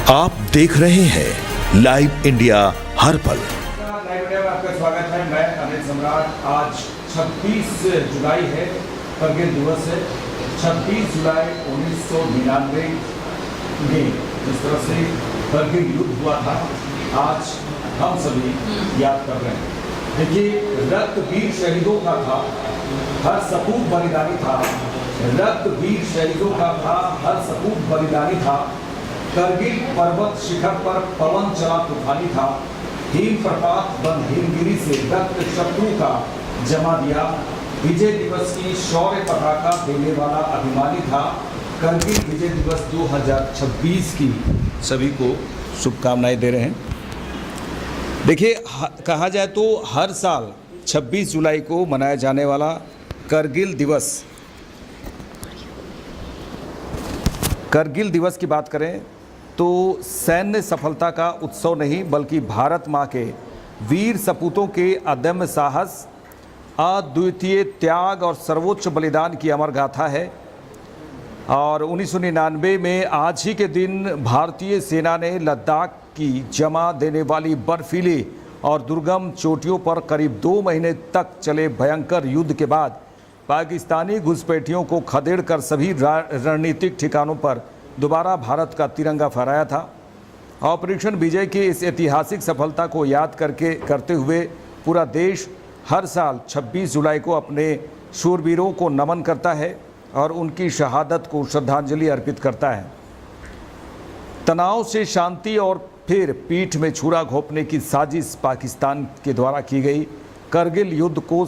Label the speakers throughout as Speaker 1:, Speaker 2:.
Speaker 1: आप देख रहे हैं लाइव इंडिया हर पल।
Speaker 2: लाइव इंडिया में आपका स्वागत है। मैं अमित सम्राट। आज 26 जुलाई है, करगिल दिवस है। 26 जुलाई 1999 में जिस तरह से करगिल युद्ध हुआ था, आज हम सभी याद कर रहे हैं। देखिए, रक्त वीर शहीदों का था, हर सपूत बलिदानी था। रक्त वीर शहीदों का था, हर सपूत बलिदानी था। करगिल पर्वत शिखर पर पवन चला तूफानी था। हिम प्रपात बन हिमगिरी से रक्त शत्रु का जमा दिया। विजय दिवस की शौर्य पताका देने वाला अभिमानी था। करगिल विजय दिवस 2026 की सभी को शुभकामनाएं दे रहे हैं। देखिए, कहा जाए तो हर साल 26 जुलाई को मनाया जाने वाला करगिल दिवस की बात करें तो सैन्य सफलता का उत्सव नहीं, बल्कि भारत माँ के वीर सपूतों के अदम्य साहस, अद्वितीय त्याग और सर्वोच्च बलिदान की अमर गाथा है। और 1999 में आज ही के दिन भारतीय सेना ने लद्दाख की जमा देने वाली बर्फीली और दुर्गम चोटियों पर करीब 2 महीने तक चले भयंकर युद्ध के बाद पाकिस्तानी घुसपैठियों को खदेड़ कर सभी रणनीतिक ठिकानों पर दोबारा भारत का तिरंगा फहराया था। ऑपरेशन विजय की इस ऐतिहासिक सफलता को याद करते हुए पूरा देश हर साल 26 जुलाई को अपने शूरवीरों को नमन करता है और उनकी शहादत को श्रद्धांजलि अर्पित करता है। तनाव से शांति और फिर पीठ में छुरा घोंपने की साजिश पाकिस्तान के द्वारा की गई करगिल युद्ध को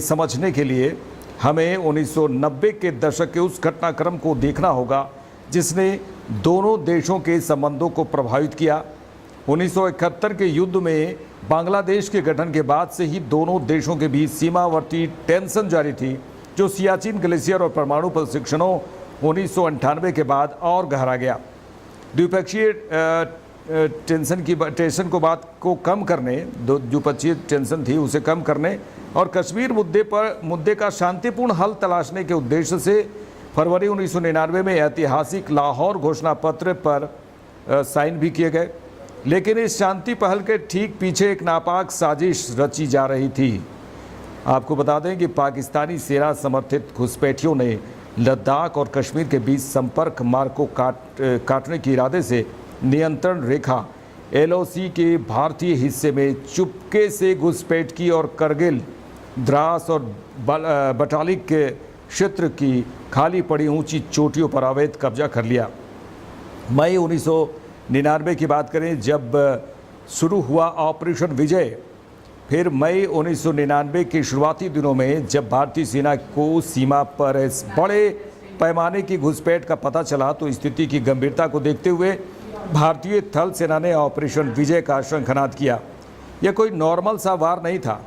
Speaker 2: समझने के लिए हमें 1990 के दशक के उस घटनाक्रम को देखना होगा जिसने दोनों देशों के संबंधों को प्रभावित किया। 1971 के युद्ध में बांग्लादेश के गठन के बाद से ही दोनों देशों के बीच सीमावर्ती टेंशन जारी थी, जो सियाचिन ग्लेशियर और परमाणु प्रशिक्षणों 1998 के बाद और गहरा गया। द्विपक्षीय टेंशन को कम करने, द्विपक्षीय टेंशन थी उसे कम करने और कश्मीर मुद्दे का शांतिपूर्ण हल तलाशने के उद्देश्य से फरवरी 1999 में ऐतिहासिक लाहौर घोषणा पत्र पर साइन भी किए गए। लेकिन इस शांति पहल के ठीक पीछे एक नापाक साजिश रची जा रही थी। आपको बता दें कि पाकिस्तानी सेना समर्थित घुसपैठियों ने लद्दाख और कश्मीर के बीच संपर्क मार्ग को काटने के इरादे से नियंत्रण रेखा LOC के भारतीय हिस्से में चुपके से घुसपैठ की और करगिल, द्रास और बटालिक के क्षेत्र की खाली पड़ी ऊंची चोटियों पर अवैध कब्जा कर लिया। मई 1999 की बात करें जब शुरू हुआ ऑपरेशन विजय, फिर मई 1999 के शुरुआती दिनों में जब भारतीय सेना को सीमा पर इस बड़े पैमाने की घुसपैठ का पता चला तो स्थिति की गंभीरता को देखते हुए भारतीय थल सेना ने ऑपरेशन विजय का शंखनाद किया। यह कोई नॉर्मल सा वार नहीं था।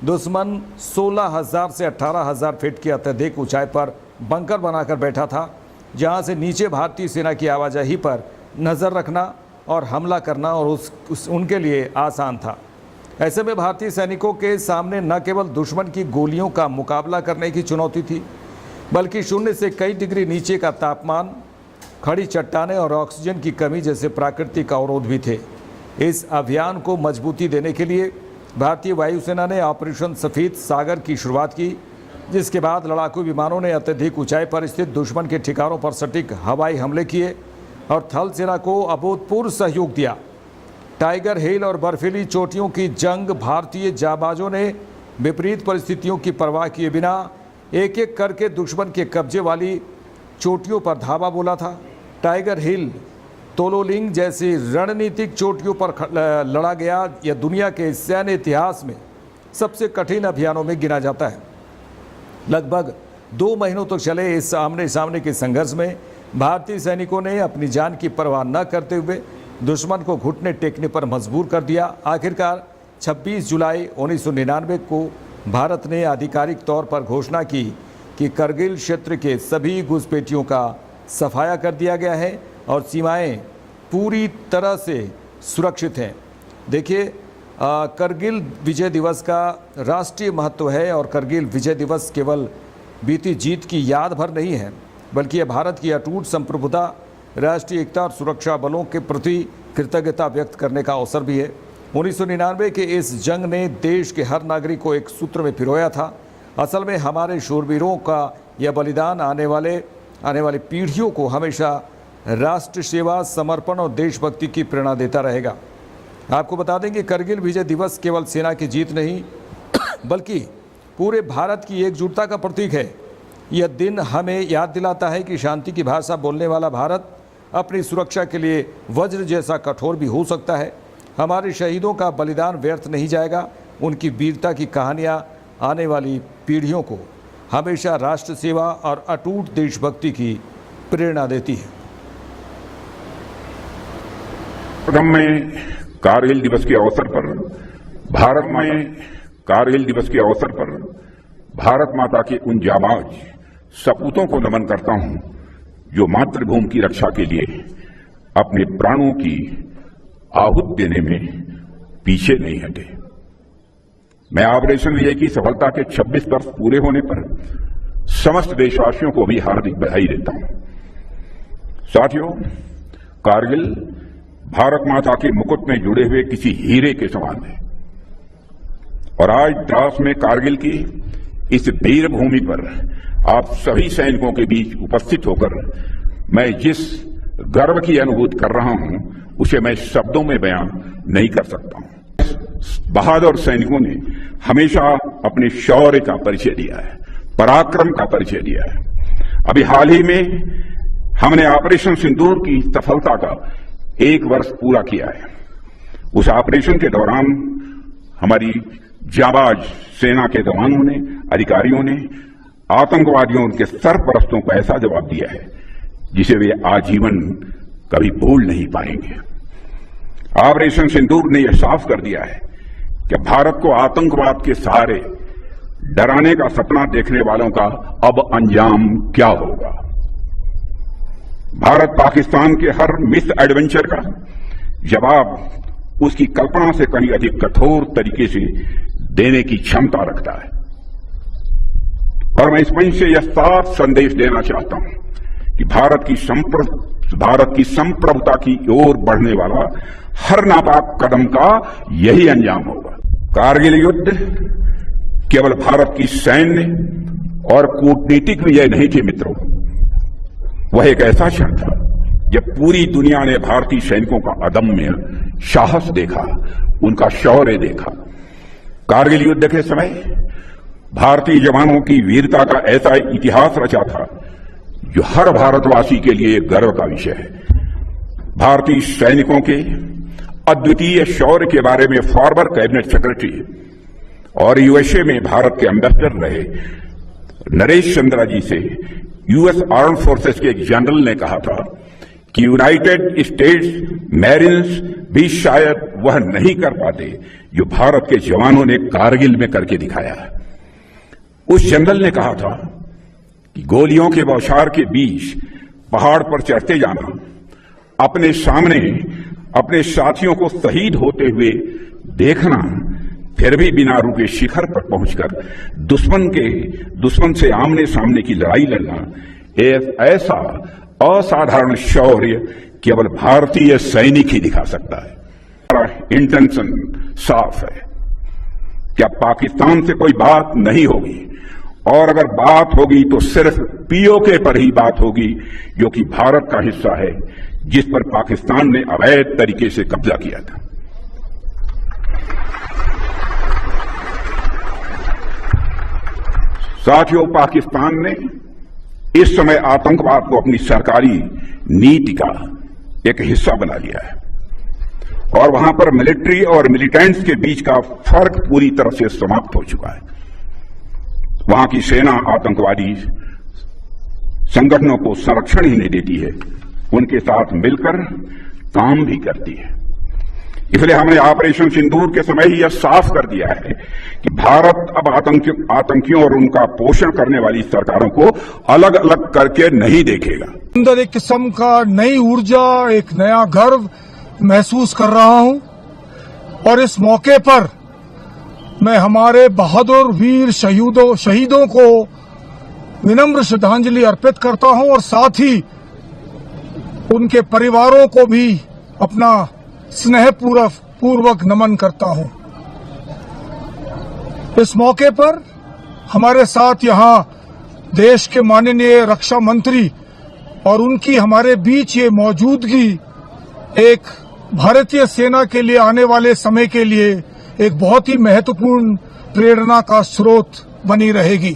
Speaker 2: दुश्मन 16,000 से 18,000 फीट की अत्यधिक ऊंचाई पर बंकर बनाकर बैठा था, जहां से नीचे भारतीय सेना की आवाजाही पर नज़र रखना और हमला करना और उनके लिए आसान था। ऐसे में भारतीय सैनिकों के सामने न केवल दुश्मन की गोलियों का मुकाबला करने की चुनौती थी, बल्कि शून्य से कई डिग्री नीचे का तापमान, खड़ी चट्टानें और ऑक्सीजन की कमी जैसे प्राकृतिक अवरोध भी थे। इस अभियान को मजबूती देने के लिए भारतीय वायुसेना ने ऑपरेशन सफ़ेद सागर की शुरुआत की, जिसके बाद लड़ाकू विमानों ने अत्यधिक ऊंचाई पर स्थित दुश्मन के ठिकानों पर सटीक हवाई हमले किए और थल सेना को अभूतपूर्व सहयोग दिया। टाइगर हिल और बर्फीली चोटियों की जंग भारतीय जाबाजों ने विपरीत परिस्थितियों की परवाह किए बिना एक एक करके दुश्मन के कब्जे वाली चोटियों पर धावा बोला था। टाइगर हिल, तोलोलिंग जैसी रणनीतिक चोटियों पर लड़ा गया। यह दुनिया के सैन्य इतिहास में सबसे कठिन अभियानों में गिना जाता है। लगभग 2 महीनों तक चले इस आमने सामने के संघर्ष में भारतीय सैनिकों ने अपनी जान की परवाह न करते हुए दुश्मन को घुटने टेकने पर मजबूर कर दिया। आखिरकार 26 जुलाई 1999 को भारत ने आधिकारिक तौर पर घोषणा की कि करगिल क्षेत्र के सभी घुसपैठियों का सफाया कर दिया गया है और सीमाएं पूरी तरह से सुरक्षित हैं। देखिए, करगिल विजय दिवस का राष्ट्रीय महत्व है और करगिल विजय दिवस केवल बीती जीत की याद भर नहीं है, बल्कि यह भारत की अटूट संप्रभुता, राष्ट्रीय एकता और सुरक्षा बलों के प्रति कृतज्ञता व्यक्त करने का अवसर भी है। 1999 के इस जंग ने देश के हर नागरिक को एक सूत्र में पिरोया था। असल में हमारे शूरवीरों का यह बलिदान आने वाली पीढ़ियों को हमेशा राष्ट्र सेवा, समर्पण और देशभक्ति की प्रेरणा देता रहेगा। आपको बता दें कि करगिल विजय दिवस केवल सेना की जीत नहीं बल्कि पूरे भारत की एकजुटता का प्रतीक है। यह दिन हमें याद दिलाता है कि शांति की भाषा बोलने वाला भारत अपनी सुरक्षा के लिए वज्र जैसा कठोर भी हो सकता है। हमारे शहीदों का बलिदान व्यर्थ नहीं जाएगा। उनकी वीरता की कहानियाँ आने वाली पीढ़ियों को हमेशा राष्ट्र सेवा और अटूट देशभक्ति की प्रेरणा देती है।
Speaker 3: में कारगिल दिवस के अवसर पर भारत माता के उन जाबाज सपूतों को नमन करता हूं जो मातृभूमि की रक्षा के लिए अपने प्राणों की आहुति देने में पीछे नहीं हटे। मैं ऑपरेशन विजय की सफलता के 26 वर्ष पूरे होने पर समस्त देशवासियों को भी हार्दिक बधाई देता हूं। साथियों, कारगिल भारत माता के मुकुट में जुड़े हुए किसी हीरे के समान है और आज द्रास में कारगिल की इस वीर भूमि पर आप सभी सैनिकों के बीच उपस्थित होकर मैं जिस गर्व की अनुभूति कर रहा हूं उसे मैं शब्दों में बयां नहीं कर सकता हूं। बहादुर सैनिकों ने हमेशा अपने शौर्य का परिचय दिया है, पराक्रम का परिचय दिया है। अभी हाल ही में हमने ऑपरेशन सिंदूर की सफलता का 1 वर्ष पूरा किया है। उस ऑपरेशन के दौरान हमारी जाबाज सेना के जवानों ने, अधिकारियों ने आतंकवादियों के सरपरस्तों को ऐसा जवाब दिया है जिसे वे आजीवन कभी भूल नहीं पाएंगे। ऑपरेशन सिंदूर ने यह साफ कर दिया है कि भारत को आतंकवाद के सहारे डराने का सपना देखने वालों का अब अंजाम क्या होगा। भारत पाकिस्तान के हर मिस एडवेंचर का जवाब उसकी कल्पना से कहीं अधिक कठोर तरीके से देने की क्षमता रखता है और मैं इस मंच से यह साफ संदेश देना चाहता हूं कि भारत की संप्रभुता की ओर बढ़ने वाला हर नापाक कदम का यही अंजाम होगा। कारगिल युद्ध केवल भारत की सैन्य और कूटनीतिक विजय नहीं थी मित्रों, वह एक ऐसा क्षण था जब पूरी दुनिया ने भारतीय सैनिकों का अदम्य साहस देखा, उनका शौर्य देखा। कारगिल युद्ध के समय भारतीय जवानों की वीरता का ऐसा इतिहास रचा था जो हर भारतवासी के लिए गर्व का विषय है। भारतीय सैनिकों के अद्वितीय शौर्य के बारे में फॉर्मर कैबिनेट सेक्रेटरी और यूएसए में भारत के एम्बेसडर रहे नरेश चंद्रा जी से यूएस आर्म्ड फोर्सेस के एक जनरल ने कहा था कि यूनाइटेड स्टेट्स मैरिन्स भी शायद वह नहीं कर पाते जो भारत के जवानों ने कारगिल में करके दिखाया है। उस जनरल ने कहा था कि गोलियों के बौछार के बीच पहाड़ पर चढ़ते जाना, अपने सामने अपने साथियों को शहीद होते हुए देखना, फिर भी बिना रुके शिखर पर पहुंचकर दुश्मन से आमने सामने की लड़ाई लड़ना, ऐसा असाधारण शौर्य केवल भारतीय सैनिक ही दिखा सकता है। हमारा इंटेंशन साफ है कि अब पाकिस्तान से कोई बात नहीं होगी और अगर बात होगी तो सिर्फ पीओके पर ही बात होगी जो कि भारत का हिस्सा है, जिस पर पाकिस्तान ने अवैध तरीके से कब्जा किया था। साथियों, पाकिस्तान ने इस समय आतंकवाद को अपनी सरकारी नीति का एक हिस्सा बना लिया है और वहां पर मिलिट्री और मिलिटेंट्स के बीच का फर्क पूरी तरह से समाप्त हो चुका है। वहां की सेना आतंकवादी संगठनों को संरक्षण ही नहीं देती है, उनके साथ मिलकर काम भी करती है। इसलिए हमने ऑपरेशन सिंदूर के समय ही यह साफ कर दिया है कि भारत अब आतंकियों और उनका पोषण करने वाली सरकारों को अलग अलग करके नहीं देखेगा।
Speaker 4: अंदर एक किस्म का नई ऊर्जा, एक नया गर्व महसूस कर रहा हूं और इस मौके पर मैं हमारे बहादुर वीर शहीदों को विनम्र श्रद्धांजलि अर्पित करता हूं और साथ ही उनके परिवारों को भी अपना स्नेहपूर्वक नमन करता हूं। इस मौके पर हमारे साथ यहां देश के माननीय रक्षा मंत्री और उनकी हमारे बीच ये मौजूदगी एक भारतीय सेना के लिए आने वाले समय के लिए एक बहुत ही महत्वपूर्ण प्रेरणा का स्रोत बनी रहेगी।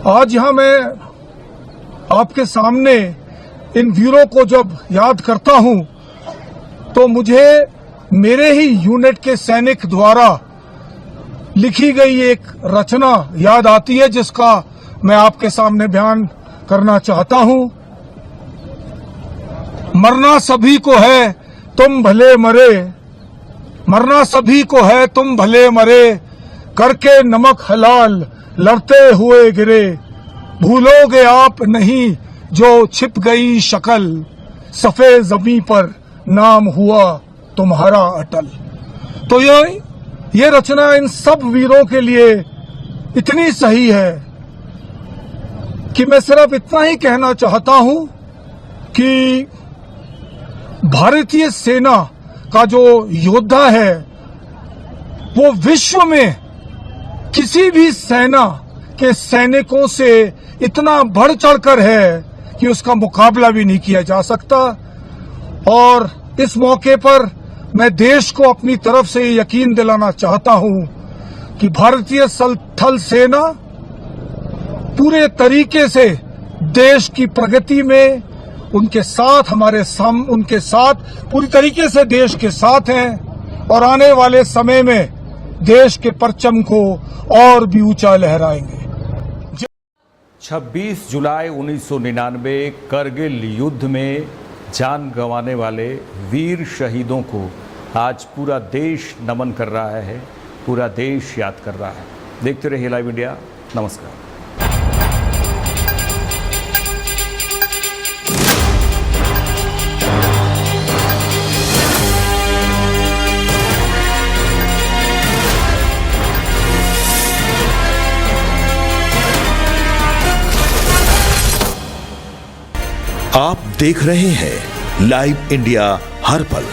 Speaker 4: आज यहां मैं आपके सामने इन वीरों को जब याद करता हूं तो मुझे मेरे ही यूनिट के सैनिक द्वारा लिखी गई एक रचना याद आती है, जिसका मैं आपके सामने बयान करना चाहता हूं। मरना सभी को है तुम भले मरे, मरना सभी को है तुम भले मरे, करके नमक हलाल लड़ते हुए गिरे, भूलोगे आप नहीं जो छिप गई शक्ल, सफेद जमी पर नाम हुआ तुम्हारा अटल। तो ये रचना इन सब वीरों के लिए इतनी सही है कि मैं सिर्फ इतना ही कहना चाहता हूं कि भारतीय सेना का जो योद्धा है वो विश्व में किसी भी सेना के सैनिकों से इतना बढ़ चढ़कर है कि उसका मुकाबला भी नहीं किया जा सकता। और इस मौके पर मैं देश को अपनी तरफ से यकीन दिलाना चाहता हूं कि भारतीय थल सेना पूरे तरीके से देश की प्रगति में उनके साथ उनके साथ पूरी तरीके से देश के साथ हैं और आने वाले समय में देश के परचम को और भी ऊंचा लहराएंगे।
Speaker 2: 26 जुलाई 1999 करगिल युद्ध में जान गंवाने वाले वीर शहीदों को आज पूरा देश नमन कर रहा है, पूरा देश याद कर रहा है। देखते रहिए लाइव इंडिया। नमस्कार।
Speaker 1: आप देख रहे हैं लाइव इंडिया हर पल।